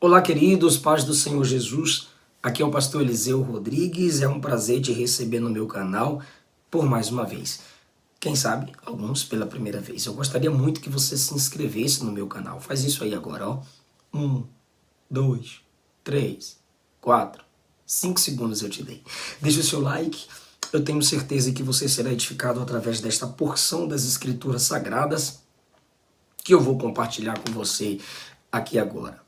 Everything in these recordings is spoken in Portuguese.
Olá, queridos, paz do Senhor Jesus. Aqui é o pastor Eliseu Rodrigues. É um prazer te receber no meu canal por mais uma vez. Quem sabe, alguns pela primeira vez. Eu gostaria muito que você se inscrevesse no meu canal. Faz isso aí agora, ó. 1, 2, 3, 4, 5 segundos eu te dei. Deixa o seu like. Eu tenho certeza que você será edificado através desta porção das Escrituras Sagradas que eu vou compartilhar com você aqui agora.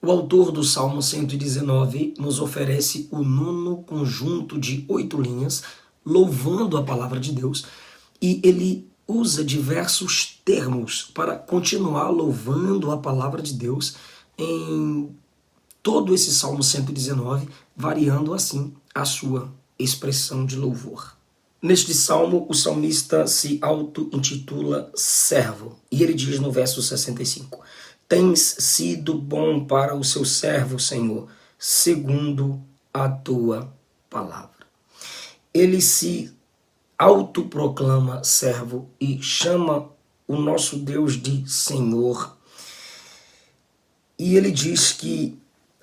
O autor do Salmo 119 nos oferece o nono conjunto de 8 linhas, louvando a palavra de Deus, e ele usa diversos termos para continuar louvando a palavra de Deus em todo esse Salmo 119, variando assim a sua expressão de louvor. Neste salmo, o salmista se auto-intitula servo, e ele diz no verso 65: Tens sido bom para o seu servo, Senhor, segundo a tua palavra. Ele se autoproclama servo e chama o nosso Deus de Senhor. E ele diz que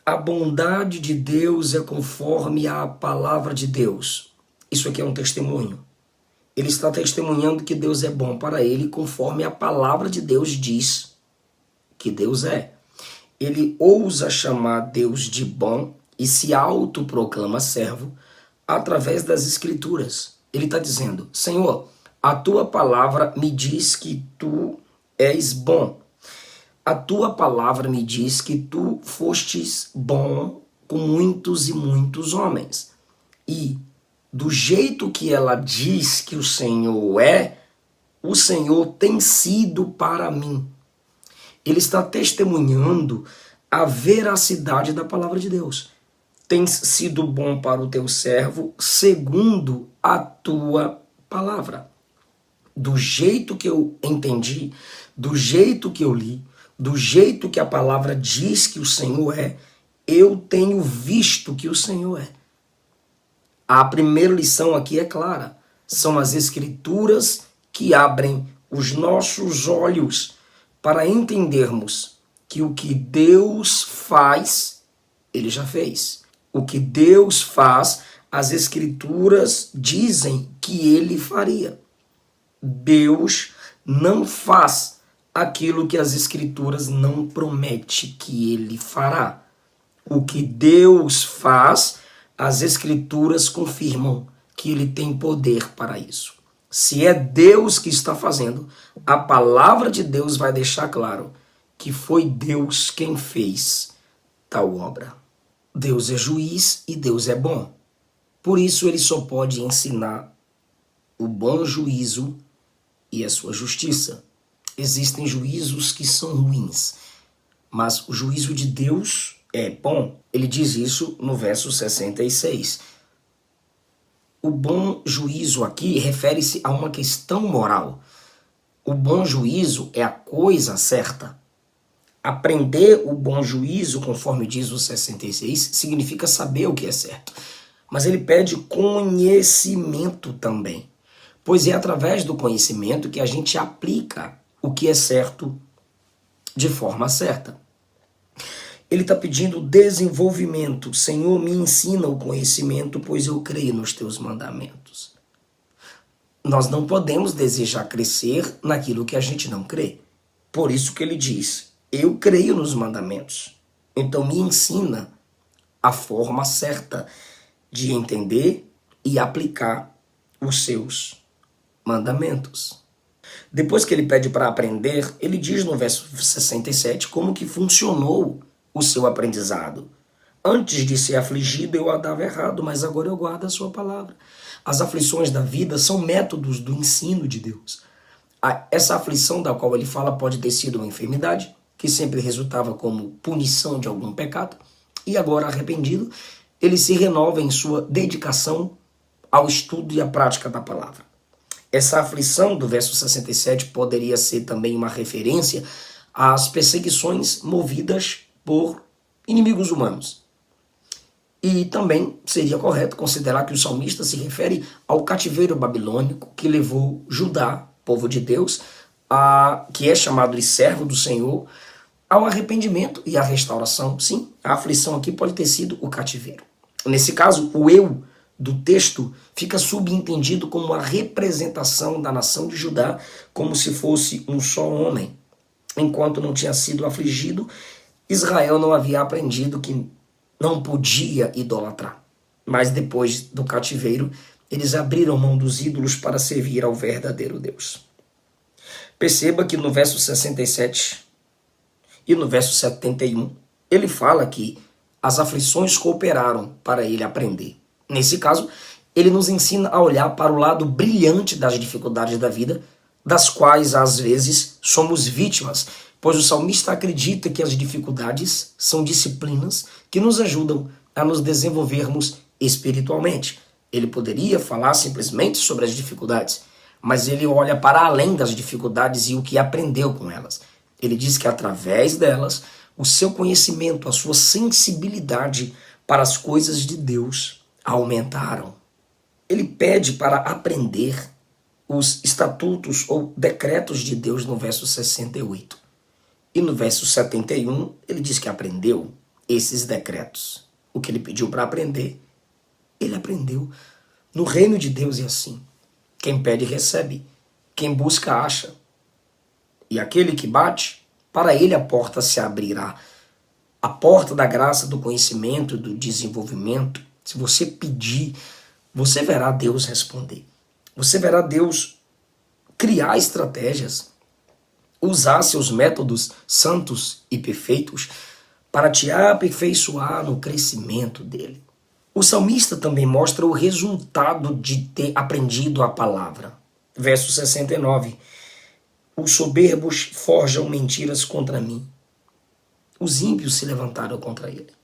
a bondade de Deus é conforme a palavra de Deus. Isso aqui é um testemunho. Ele está testemunhando que Deus é bom para ele conforme a palavra de Deus diz que Deus é. Ele ousa chamar Deus de bom e se autoproclama servo através das Escrituras. Ele está dizendo: Senhor, a tua palavra me diz que tu és bom. A tua palavra me diz que tu fostes bom com muitos e muitos homens. E do jeito que ela diz que o Senhor tem sido para mim. Ele está testemunhando a veracidade da palavra de Deus. Tens sido bom para o teu servo segundo a tua palavra. Do jeito que eu entendi, do jeito que eu li, do jeito que a palavra diz que o Senhor é, eu tenho visto que o Senhor é. A primeira lição aqui é clara. São as Escrituras que abrem os nossos olhos para entendermos que o que Deus faz, Ele já fez. O que Deus faz, as Escrituras dizem que Ele faria. Deus não faz aquilo que as Escrituras não prometem que Ele fará. O que Deus faz, as Escrituras confirmam que Ele tem poder para isso. Se é Deus que está fazendo, a palavra de Deus vai deixar claro que foi Deus quem fez tal obra. Deus é juiz e Deus é bom. Por isso Ele só pode ensinar o bom juízo e a sua justiça. Existem juízos que são ruins, mas o juízo de Deus é bom. Ele diz isso no verso 66. O bom juízo aqui refere-se a uma questão moral. O bom juízo é a coisa certa. Aprender o bom juízo, conforme diz o 66, significa saber o que é certo. Mas ele pede conhecimento também, pois é através do conhecimento que a gente aplica o que é certo de forma certa. Ele está pedindo desenvolvimento. Senhor, me ensina o conhecimento, pois eu creio nos teus mandamentos. Nós não podemos desejar crescer naquilo que a gente não crê. Por isso que ele diz, eu creio nos mandamentos. Então me ensina a forma certa de entender e aplicar os seus mandamentos. Depois que ele pede para aprender, ele diz no verso 67 como que funcionou o seu aprendizado. Antes de ser afligido, eu andava errado, mas agora eu guardo a sua palavra. As aflições da vida são métodos do ensino de Deus. Essa aflição da qual ele fala pode ter sido uma enfermidade, que sempre resultava como punição de algum pecado, e agora arrependido, ele se renova em sua dedicação ao estudo e à prática da palavra. Essa aflição do verso 67 poderia ser também uma referência às perseguições movidas por inimigos humanos. E também seria correto considerar que o salmista se refere ao cativeiro babilônico que levou Judá, povo de Deus, que é chamado de servo do Senhor, ao arrependimento e à restauração. Sim, a aflição aqui pode ter sido o cativeiro. Nesse caso, o eu do texto fica subentendido como a representação da nação de Judá, como se fosse um só homem. Enquanto não tinha sido afligido, Israel não havia aprendido que não podia idolatrar. Mas depois do cativeiro, eles abriram mão dos ídolos para servir ao verdadeiro Deus. Perceba que no verso 67 e no verso 71, ele fala que as aflições cooperaram para ele aprender. Nesse caso, ele nos ensina a olhar para o lado brilhante das dificuldades da vida, das quais às vezes somos vítimas, pois o salmista acredita que as dificuldades são disciplinas que nos ajudam a nos desenvolvermos espiritualmente. Ele poderia falar simplesmente sobre as dificuldades, mas ele olha para além das dificuldades e o que aprendeu com elas. Ele diz que através delas, o seu conhecimento, a sua sensibilidade para as coisas de Deus aumentaram. Ele pede para aprender os estatutos ou decretos de Deus no verso 68. E no verso 71, ele diz que aprendeu esses decretos. O que ele pediu para aprender, ele aprendeu. No reino de Deus é assim. Quem pede, recebe. Quem busca, acha. E aquele que bate, para ele a porta se abrirá. A porta da graça, do conhecimento, do desenvolvimento. Se você pedir, você verá Deus responder. Você verá Deus criar estratégias, usar seus métodos santos e perfeitos para te aperfeiçoar no crescimento dele. O salmista também mostra o resultado de ter aprendido a palavra. Verso 69. Os soberbos forjam mentiras contra mim. Os ímpios se levantaram contra ele.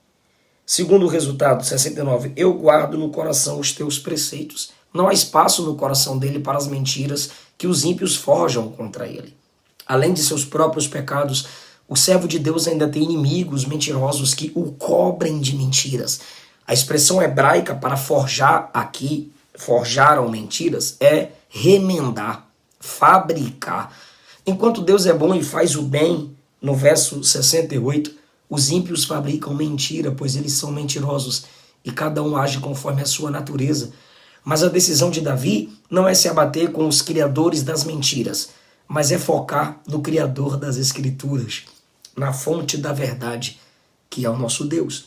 Segundo o resultado, 69. Eu guardo no coração os teus preceitos. Não há espaço no coração dele para as mentiras que os ímpios forjam contra ele. Além de seus próprios pecados, o servo de Deus ainda tem inimigos mentirosos que o cobrem de mentiras. A expressão hebraica para forjar aqui, forjaram mentiras, é remendar, fabricar. Enquanto Deus é bom e faz o bem, no verso 68, os ímpios fabricam mentira, pois eles são mentirosos e cada um age conforme a sua natureza. Mas a decisão de Davi não é se abater com os criadores das mentiras, mas é focar no Criador das Escrituras, na fonte da verdade, que é o nosso Deus.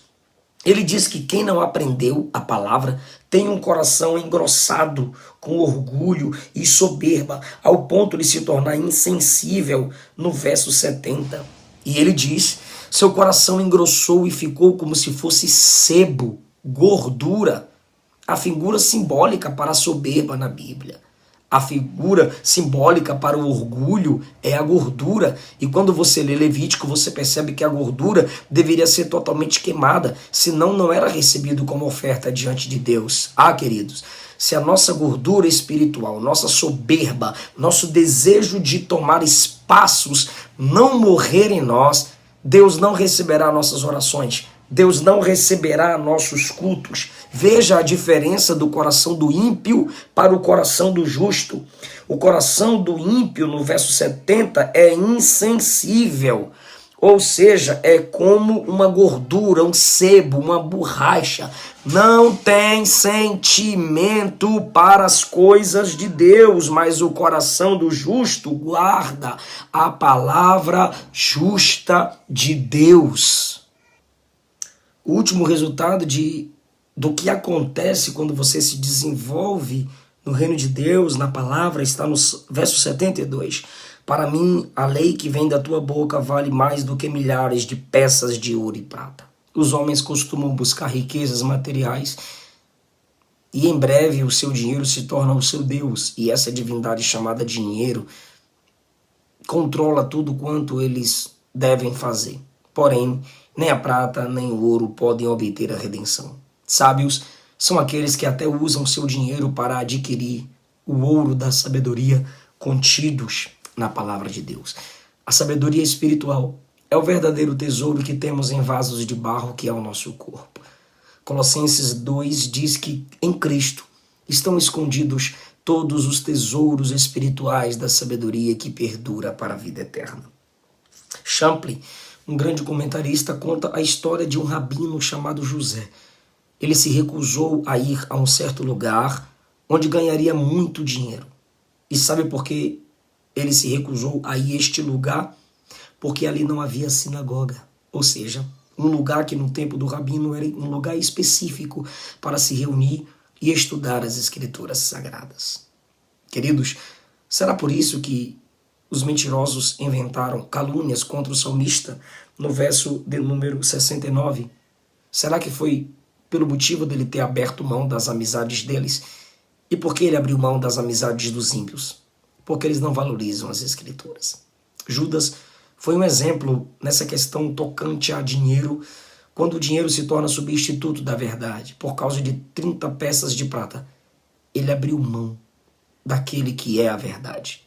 Ele diz que quem não aprendeu a palavra tem um coração engrossado com orgulho e soberba, ao ponto de se tornar insensível, no verso 70. E ele diz, seu coração engrossou e ficou como se fosse sebo, gordura. A figura simbólica para a soberba na Bíblia. A figura simbólica para o orgulho é a gordura. E quando você lê Levítico, você percebe que a gordura deveria ser totalmente queimada, senão não era recebido como oferta diante de Deus. Ah, queridos, se a nossa gordura espiritual, nossa soberba, nosso desejo de tomar espaços não morrer em nós, Deus não receberá nossas orações. Deus não receberá nossos cultos. Veja a diferença do coração do ímpio para o coração do justo. O coração do ímpio, no verso 70, é insensível. Ou seja, é como uma gordura, um sebo, uma borracha. Não tem sentimento para as coisas de Deus, mas o coração do justo guarda a palavra justa de Deus. O último resultado do que acontece quando você se desenvolve no reino de Deus, na palavra, está no verso 72. Para mim, a lei que vem da tua boca vale mais do que milhares de peças de ouro e prata. Os homens costumam buscar riquezas materiais e em breve o seu dinheiro se torna o seu Deus. E essa divindade chamada dinheiro controla tudo quanto eles devem fazer. Porém, nem a prata nem o ouro podem obter a redenção. Sábios são aqueles que até usam seu dinheiro para adquirir o ouro da sabedoria contidos na palavra de Deus. A sabedoria espiritual é o verdadeiro tesouro que temos em vasos de barro, que é o nosso corpo. Colossenses 2 diz que em Cristo estão escondidos todos os tesouros espirituais da sabedoria que perdura para a vida eterna. Champlin, um grande comentarista, conta a história de um rabino chamado José. Ele se recusou a ir a um certo lugar onde ganharia muito dinheiro. E sabe por que ele se recusou a ir a este lugar? Porque ali não havia sinagoga. Ou seja, um lugar que no tempo do rabino era um lugar específico para se reunir e estudar as escrituras sagradas. Queridos, será por isso que os mentirosos inventaram calúnias contra o salmista no verso de número 69? Será que foi pelo motivo dele ter aberto mão das amizades deles? E por que ele abriu mão das amizades dos ímpios? Porque eles não valorizam as escrituras. Judas foi um exemplo nessa questão tocante a dinheiro, quando o dinheiro se torna substituto da verdade, por causa de 30 peças de prata. Ele abriu mão daquele que é a verdade,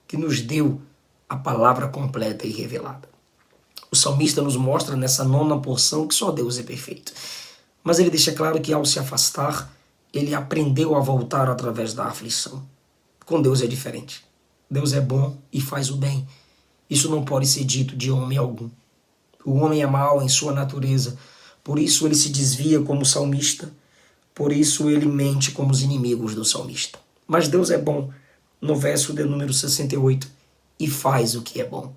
que nos deu a palavra completa e revelada. O salmista nos mostra nessa 9ª porção que só Deus é perfeito. Mas ele deixa claro que ao se afastar, ele aprendeu a voltar através da aflição. Com Deus é diferente. Deus é bom e faz o bem. Isso não pode ser dito de homem algum. O homem é mau em sua natureza, por isso ele se desvia como o salmista, por isso ele mente como os inimigos do salmista. Mas Deus é bom, no verso de número 68, e faz o que é bom.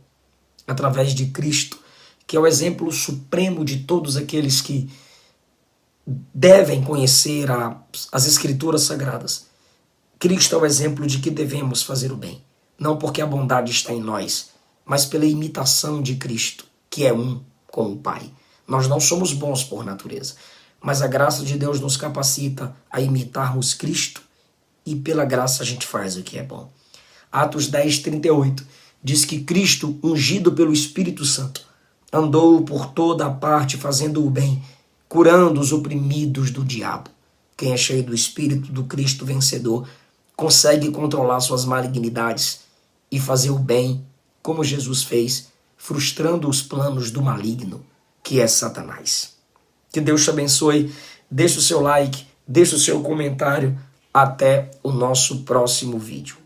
Através de Cristo, que é o exemplo supremo de todos aqueles que devem conhecer as Escrituras Sagradas. Cristo é o exemplo de que devemos fazer o bem, não porque a bondade está em nós, mas pela imitação de Cristo, que é um com o Pai. Nós não somos bons por natureza, mas a graça de Deus nos capacita a imitarmos Cristo e pela graça a gente faz o que é bom. Atos 10:38 diz que Cristo, ungido pelo Espírito Santo, andou por toda a parte fazendo o bem, curando os oprimidos do diabo. Quem é cheio do Espírito do Cristo vencedor consegue controlar suas malignidades e fazer o bem como Jesus fez, frustrando os planos do maligno, que é Satanás. Que Deus te abençoe. Deixe o seu like, deixe o seu comentário. Até o nosso próximo vídeo.